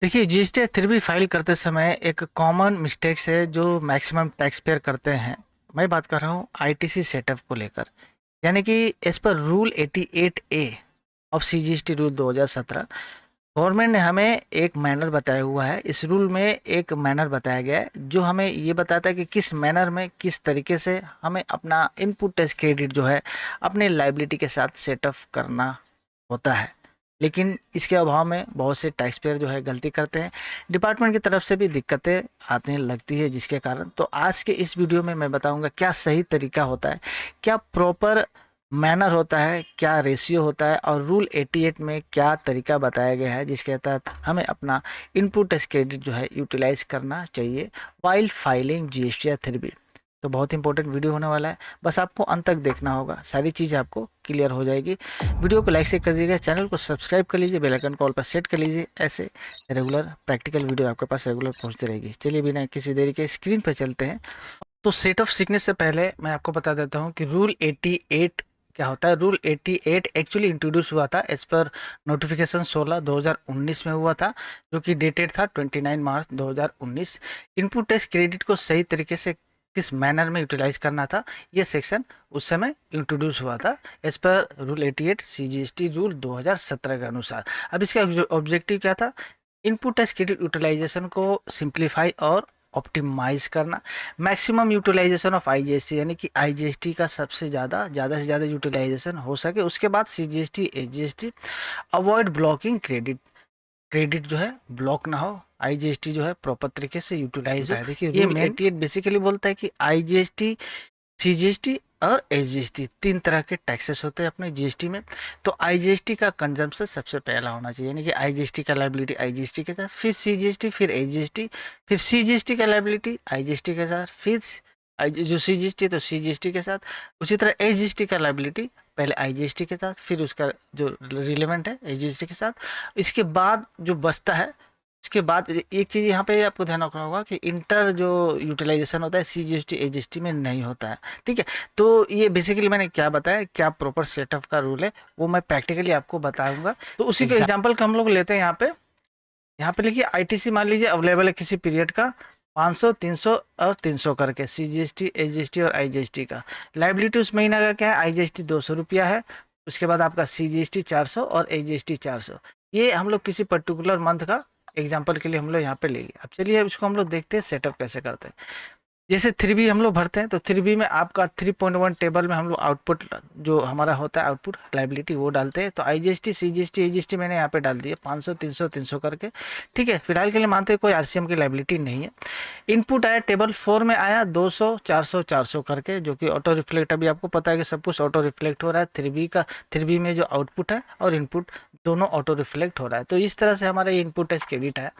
देखिए, GST 3B file करते समय एक कॉमन मिस्टेक्स है जो मैक्सिमम टैक्स पेयर करते हैं। मैं बात कर रहा हूँ आईटीसी सेटअप को लेकर, यानी कि as per rule 88A of CGST rule 2017 government ने हमें एक मैनर बताया हुआ है। इस रूल में एक मैनर बताया गया है जो हमें ये बताता है कि किस मैनर में किस तरीके से हमें अपना इनपुट टैक्स क्रेडिट जो है अपने लाइबिलिटी के साथ सेटअप करना होता है। लेकिन इसके अभाव में बहुत से टैक्स पेयर जो है गलती करते हैं, डिपार्टमेंट की तरफ से भी दिक्कतें आने लगती है, जिसके कारण तो आज के इस वीडियो में मैं बताऊंगा क्या सही तरीका होता है, क्या प्रॉपर मैनर होता है, क्या रेशियो होता है और रूल 88 में क्या तरीका बताया गया है जिसके तहत हमें अपना इनपुट टैक्स क्रेडिट जो है यूटिलाइज करना चाहिए वाइल फाइलिंग जीएसटी 3B। तो बहुत इंपॉर्टेंट वीडियो होने वाला है, बस आपको अंत तक देखना होगा, सारी चीज़ें आपको क्लियर हो जाएगी। वीडियो को लाइक से कर दीजिएगा, चैनल को सब्सक्राइब कर लीजिए, बेल आइकन कॉल पर सेट कर लीजिए, ऐसे रेगुलर प्रैक्टिकल वीडियो आपके पास रेगुलर पहुंचती रहेगी। चलिए बिना किसी देरी के स्क्रीन पर चलते हैं। तो सेट ऑफ सीखने से पहले मैं आपको बता देता हूँ कि रूल 88 क्या होता है। रूल 88 एक्चुअली इंट्रोड्यूस हुआ था एज पर नोटिफिकेशन 16/2019 में हुआ था, जो कि डेटेड था 29 मार्च 2019। इनपुट टैक्स क्रेडिट को सही तरीके से किस मैनर में यूटिलाइज करना था, ये सेक्शन उस समय इंट्रोड्यूस हुआ था as per rule 88 CGST rule 2017 के अनुसार। अब इसका ऑब्जेक्टिव क्या था? इनपुट टैक्स क्रेडिट यूटिलाइजेशन को सिंप्लीफाई और ऑप्टिमाइज करना, मैक्सिमम यूटिलाइजेशन ऑफ आईजीएसटी, यानी कि आईजीएसटी का सबसे ज़्यादा से ज़्यादा यूटिलाइजेशन हो सके। उसके बाद CGST AGST, avoid blocking credit, credit जो है ब्लॉक ना हो, आईजीएसटी जो है प्रॉपर तरीके से यूटिलाइज हो। देखिए ये रूल 88 बेसिकली बोलता है कि आईजीएसटी, सीजीएसटी और एसजीएसटी तीन तरह के टैक्सेस होते हैं अपने जीएसटी में। तो आईजीएसटी का कंजम्पशन सबसे पहला होना चाहिए, यानी कि आईजीएसटी का लायबिलिटी आईजीएसटी के साथ, फिर सीजीएसटी, फिर एजीएसटी, फिर सीजीएसटी का लायबिलिटी आईजीएसटी के साथ, फिर जो सीजीएसटी तो सीजीएसटी के साथ। उसी तरह एजीएसटी का लायबिलिटी पहले आईजीएसटी के साथ, फिर उसका जो रिलेवेंट है एजीएसटी के साथ। इसके बाद जो बचता है, इसके बाद एक चीज़ यहाँ पे आपको ध्यान रखना होगा कि इंटर जो यूटिलाइजेशन होता है सीजीएसटी एजीएसटी में नहीं होता है। ठीक है, तो ये बेसिकली मैंने क्या बताया, क्या प्रॉपर सेटअप का रूल है, वो मैं प्रैक्टिकली आपको बताऊंगा। तो उसी के एग्जाम्पल का हम लोग लेते हैं। यहाँ पे लिखिए आईटीसी मान लीजिए अवेलेबल है किसी पीरियड का 500, 300 और 300 करके, सीजीएसटी एजीएसटी और आईजीएसटी का। लाइबिलिटी उस महीना का क्या है? आईजीएसटी 200 रुपया है, उसके बाद आपका सीजीएसटी 400 और एजीएसटी 400। ये हम लोग किसी पर्टिकुलर मंथ का एग्जाम्पल के लिए हम लोग यहाँ पे ले लिया। अब चलिए इसको हम लोग देखते हैं सेटअप कैसे करते हैं। जैसे 3B हम लोग भरते हैं, तो 3B में आपका 3.1 टेबल में हम लोग आउटपुट जो हमारा होता है आउटपुट लाइबिलिटी वो डालते हैं। तो आईजीएसटी सीजीएसटी एजीएसटी मैंने यहाँ पे डाल दिया 500, 300, 300 करके। ठीक है, फिलहाल के लिए मानते हैं कोई आरसीएम की लाइबिलिटी नहीं है। इनपुट आया टेबल 4 में आया 200, 400, 400 करके, जो कि ऑटो रिफ्लेक्ट, अभी आपको पता है कि सब कुछ ऑटो रिफ्लेक्ट हो रहा है। 3B में जो आउटपुट है और इनपुट दोनों ऑटो रिफ्लेक्ट हो रहा है। तो इस तरह से हमारा ये इनपुट टैक्स क्रेडिट है।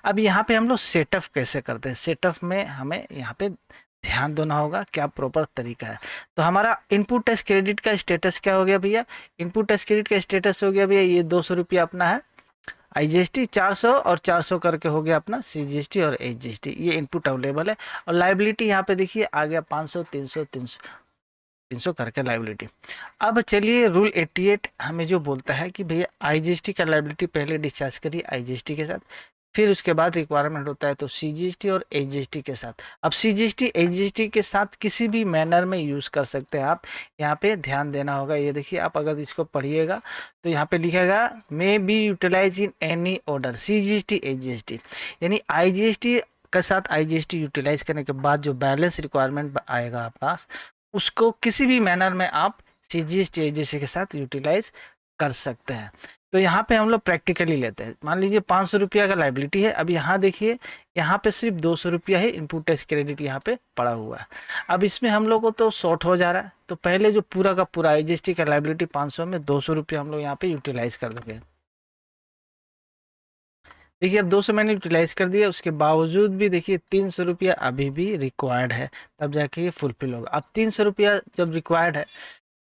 अब यहाँ पे हम लोग सेटअप कैसे करते हैं? सेटअप में हमें यहाँ पे ध्यान देना होगा क्या प्रॉपर तरीका है। तो हमारा इनपुट टैक्स क्रेडिट का स्टेटस क्या हो गया भैया? इनपुट टैक्स क्रेडिट का स्टेटस हो गया भैया ये 200 रुपया अपना है आईजीएसटी, 400 और 400 करके हो गया अपना सीजीएसटी और एजीएसटी। ये इनपुट अवेलेबल है। और लाइबिलिटी यहाँ पे देखिए आ गया 500, 300, 300 करके लाइबिलिटी। अब चलिए रूल 88 हमें जो बोलता है कि भैया आईजीएसटी का लाइबिलिटी पहले डिस्चार्ज करिए आईजीएसटी के साथ, फिर उसके बाद रिक्वायरमेंट होता है तो सीजीएसटी और एजीएसटी के साथ। अब सीजीएसटी एजीएसटी के साथ किसी भी मैनर में यूज़ कर सकते हैं आप, यहाँ पे ध्यान देना होगा। ये देखिए आप अगर इसको पढ़िएगा तो यहाँ पे लिखेगा may be utilize in any order CGST SGST, यानी आईजीएसटी के साथ आईजीएसटी यूटिलाइज करने के बाद जो बैलेंस रिक्वायरमेंट आएगा आप पास, उसको किसी भी मैनर में आप सीजीएसटी एजीएसटी के साथ यूटिलाइज कर सकते हैं। तो यहाँ पे हम लोग प्रैक्टिकली लेते हैं। मान लीजिए 500 रुपया का लाइबिलिटी है। अब यहाँ देखिए यहाँ पे सिर्फ 200 रुपया ही इनपुट टैक्स क्रेडिट यहाँ पे पड़ा हुआ है। अब इसमें हम लोग को तो शॉर्ट हो जा रहा है, तो पहले जो पूरा का पूरा आईजीएसटी का लाइबिलिटी 500 में 200 रुपया हम लोग यहाँ पे यूटिलाइज कर देंगे। देखिए अब 200 मैंने यूटिलाइज कर दिया, उसके बावजूद भी देखिए 300 रुपया अभी भी रिक्वायर्ड है, तब जाके ये फुलफिल होगा। अब 300 रुपया जब रिक्वायर्ड है,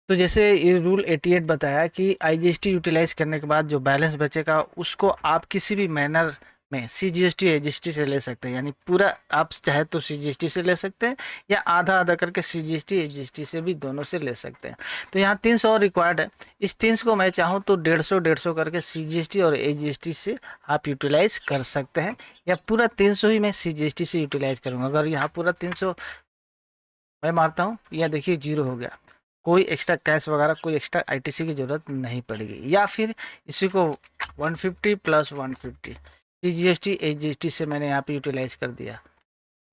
तो जैसे ये रूल 88 बताया कि आईजीएसटी यूटिलाइज करने के बाद जो बैलेंस बचेगा उसको आप किसी भी मैनर में CGST AGST से ले सकते हैं, यानी पूरा आप चाहे तो CGST से ले सकते हैं या आधा आधा करके CGST AGST से भी दोनों से ले सकते हैं। तो यहाँ 300 और रिक्वायर्ड है, इस 300 को मैं चाहूँ तो 150 करके CGST और AGST से आप यूटिलाइज कर सकते हैं, या पूरा 300 ही मैं CGST से यूटिलाइज करूँगा। अगर यहाँ पूरा 300 मैं मारता हूँ, यह देखिए 0 हो गया, कोई एक्स्ट्रा कैश वगैरह कोई एक्स्ट्रा ITC की ज़रूरत नहीं पड़ेगी। या फिर इसी को 150 + 150 CGST AGST से मैंने यहाँ पे यूटिलाइज कर दिया।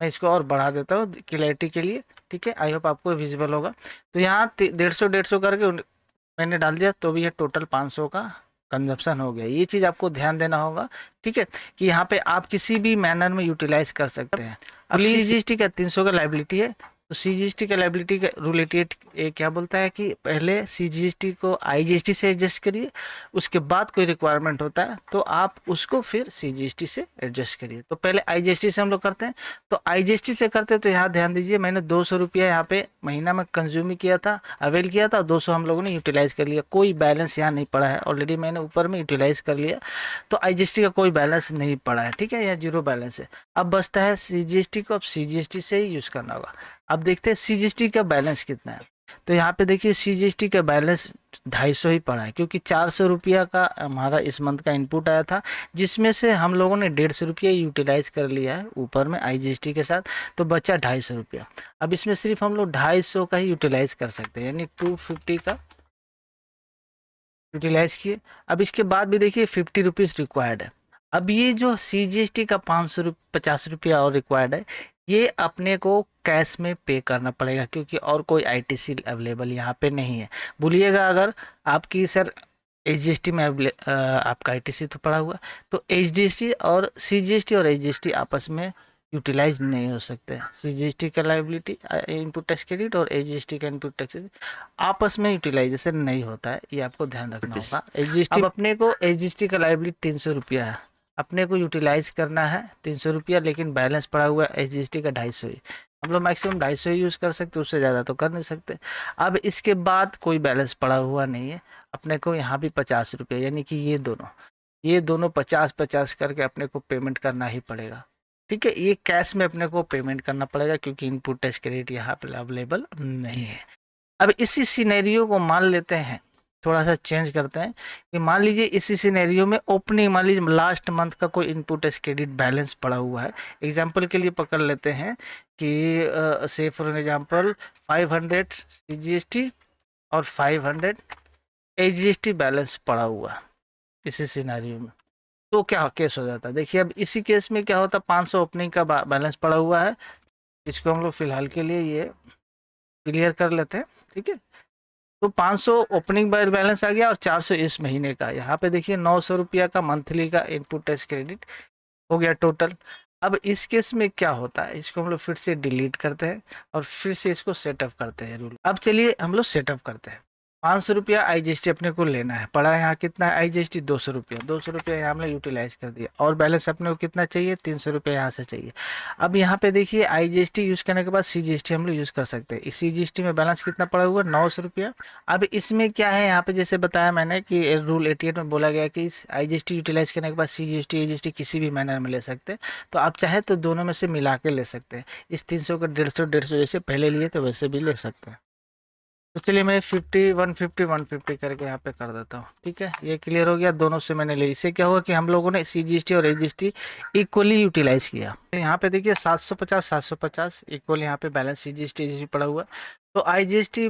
मैं इसको और बढ़ा देता हूँ क्लैरिटी के लिए, ठीक है, आई होप आपको विजिबल होगा। तो यहाँ 150 करके मैंने डाल दिया, तो भी ये टोटल 500 का कंजप्शन हो गया। ये चीज़ आपको ध्यान देना होगा, ठीक है, कि यहाँ पे आप किसी भी मैनर में यूटिलाइज कर सकते हैं। अब CGST का 300 का लाइबिलिटी है, तो CGST का लाइबिलिटी का रूल 88 क्या बोलता है कि पहले CGST को IGST से एडजस्ट करिए, उसके बाद कोई रिक्वायरमेंट होता है तो आप उसको फिर CGST से एडजस्ट करिए। तो पहले IGST से हम लोग करते हैं, तो IGST से करते हैं तो यहाँ ध्यान दीजिए, मैंने 200 रुपया यहाँ पे महीना में कंज्यूम किया था, अवेल किया था, 200 हम लोगों ने यूटिलाइज कर लिया, कोई बैलेंस यहाँ नहीं पड़ा है, ऑलरेडी मैंने ऊपर में यूटिलाइज कर लिया, तो IGST का कोई बैलेंस नहीं पड़ा है, ठीक है, यहाँ 0 बैलेंस है। अब बचता है CGST को, अब CGST से ही यूज़ करना होगा। अब देखते हैं CGST का बैलेंस कितना है, तो यहाँ पे देखिए CGST का बैलेंस 250 ही पड़ा है, क्योंकि 400 रुपया का हमारा इस मंथ का इनपुट आया था, जिसमें से हम लोगों ने 150 रुपया यूटिलाइज कर लिया है ऊपर में IGST के साथ, तो बचा 250 रुपया। अब इसमें सिर्फ हम लोग 250 का ही यूटिलाइज कर सकते हैं, यानी 250 का यूटिलाइज किए। अब इसके बाद भी देखिए 50 रुपीज़ रिक्वायर्ड है। अब ये जो CGST का 50 रुपया और रिक्वायर्ड है, ये अपने को कैश में पे करना पड़ेगा, क्योंकि और कोई ITC अवेलेबल यहाँ पे नहीं है। भूलिएगा अगर आपकी सर HGST में आपका ITC तो पड़ा हुआ, तो HDST और CGST और HGST आपस में यूटिलाइज नहीं हो सकते। CGST का लाइबिलिटी इनपुट टैक्स क्रेडिट और HGST का इनपुट टैक्स आपस में यूटिलाइजेशन नहीं होता है, ये आपको ध्यान रखना होगा। HGST अब अपने को HGST का लाइबिलिटी 300 रुपया है, अपने को यूटिलाइज करना है 300 रुपया, लेकिन बैलेंस पड़ा हुआ है HGST का 250 ही। हम लोग मैक्सिमम 250 ही यूज़ कर सकते, उससे ज़्यादा तो कर नहीं सकते। अब इसके बाद कोई बैलेंस पड़ा हुआ नहीं है, अपने को यहाँ भी 50 रुपये, यानी कि ये दोनों 50-50 करके अपने को पेमेंट करना ही पड़ेगा, ठीक है। ये कैश में अपने को पेमेंट करना पड़ेगा, क्योंकि इनपुट टैक्स क्रेडिट यहाँ पे अवेलेबल नहीं है। अब इसी सिनेरियो को मान लेते हैं, थोड़ा सा चेंज करते हैं, कि मान लीजिए इसी सिनेरियो में ओपनिंग, मान लीजिए लास्ट मंथ का कोई इनपुट टैक्स क्रेडिट बैलेंस पड़ा हुआ है। एग्जांपल के लिए पकड़ लेते हैं कि से फॉर एग्जांपल 500 CGST और 500 HGST बैलेंस पड़ा हुआ है इसी सिनेरियो में, तो क्या केस हो जाता है। देखिए अब इसी केस में क्या होता है, 500 ओपनिंग का बैलेंस पड़ा हुआ है, इसको हम लोग फिलहाल के लिए ये क्लियर कर लेते हैं, ठीक है। तो 500 ओपनिंग बैलेंस आ गया और 400 इस महीने का। यहाँ पे देखिए 900 रुपया का मंथली का इनपुट टैक्स क्रेडिट हो गया टोटल। अब इस केस में क्या होता है, इसको हम लोग फिर से डिलीट करते हैं और फिर से इसको सेटअप करते हैं रूल। अब चलिए हम लोग सेटअप करते हैं। 500 रुपया IGST अपने को लेना है, पड़ा यहाँ कितना है IGST 200 रुपया, 200 रुपया यहाँ हमने यूटिलाइज कर दिया, और बैलेंस अपने को कितना चाहिए 300 रुपया यहाँ से चाहिए। अब यहाँ पे देखिए IGST यूज़ करने के बाद CGST हम लोग यूज़ कर सकते हैं। इस CGST में बैलेंस कितना पड़ा हुआ है 900 रुपया। अब इसमें क्या है, यहाँ पे जैसे बताया मैंने कि रूल 88 में बोला गया कि इस IGST यूटिलाइज करने के बाद CGST AGST किसी भी मैनर में ले सकते हैं, तो आप चाहे तो दोनों में से मिला के ले सकते हैं। इस 300 का 150 जैसे पहले लिए तो वैसे भी ले सकते हैं। तो चलिए मैं 50 150 150 करके यहाँ पे कर देता हूँ, ठीक है। ये क्लियर हो गया, दोनों से मैंने ले। इससे क्या हुआ कि हम लोगों ने CGST और HGST इक्वली यूटिलाइज किया। यहाँ पे देखिए 750 इक्वल यहाँ पे बैलेंस CGST AGST पड़ा हुआ। तो IGST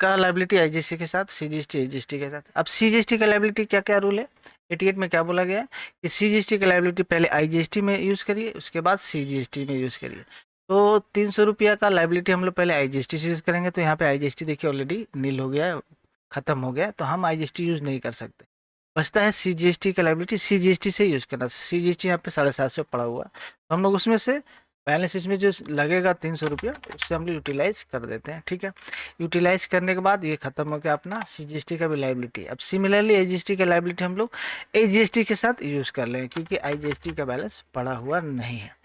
का लाइबिलिटी IGST के साथ, CGST AGST के साथ। अब CGST का लाइबिलिटी क्या क्या रूल है, 88 में क्या बोला गया है कि CGST का लाइबिलिटी पहले IGST में यूज़ करिए, उसके बाद CGST में यूज़ करिए। तो 300 रुपया का लाइबिलिटी हम लोग पहले IGST से यूज़ करेंगे, तो यहाँ पे IGST देखिए ऑलरेडी नील हो गया है, ख़त्म हो गया, तो हम IGST यूज़ नहीं कर सकते। बचता है CGST का लाइबिलिटी, CGST से यूज़ करना। CGST यहाँ पे 750 पड़ा हुआ, तो हम लोग उसमें से बैलेंस इसमें जो लगेगा 300 रुपया, उससे हम लोग यूटिलाइज कर देते हैं, ठीक है। यूटिलाइज करने के बाद ये खत्म हो गया अपना CGST का भी लाइबिलिटी। अब सिमिलरली HGST का लाइबिलिटी हम लोग HGST के साथ यूज़ कर लें, क्योंकि IGST का बैलेंस पड़ा हुआ नहीं है।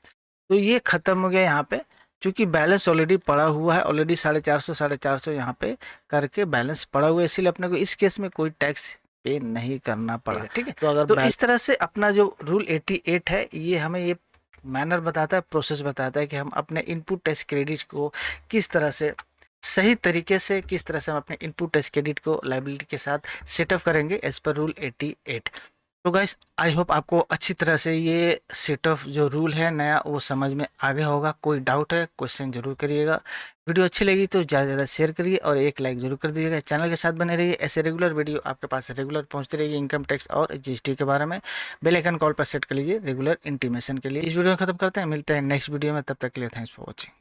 तो ये खत्म हो गया यहाँ पे, क्योंकि बैलेंस ऑलरेडी पड़ा हुआ है, ऑलरेडी 450 यहाँ पे करके बैलेंस पड़ा हुआ है, इसीलिए अपने को इस केस में कोई टैक्स पे नहीं करना पड़ेगा। ठीक है, तो अगर तो इस तरह से अपना जो रूल 88 है ये हमें ये मैनर बताता है, प्रोसेस बताता है कि हम अपने इनपुट टैक्स क्रेडिट को किस तरह से सही तरीके से, किस तरह से हम अपने इनपुट टैक्स क्रेडिट को लाइबिलिटी के साथ सेटअप करेंगे एज पर रूल 88। तो गाइस आई होप आपको अच्छी तरह से ये सेट ऑफ जो रूल है नया वो समझ में आ गया होगा। कोई डाउट है क्वेश्चन जरूर करिएगा। वीडियो अच्छी लगी तो ज़्यादा से ज़्यादा शेयर करिए और एक लाइक जरूर कर दीजिएगा। चैनल के साथ बने रहिए, ऐसे रेगुलर वीडियो आपके पास रेगुलर पहुंचती रहेगी इनकम टैक्स और जीएसटी के बारे में। बेल आइकन कॉल पर सेट कर लीजिए रेगुलर इंटीमेशन के लिए। इस वीडियो में खत्म करते हैं, मिलते हैं नेक्स्ट वीडियो में, तब तक के लिए थैंक्स फॉर वॉचिंग।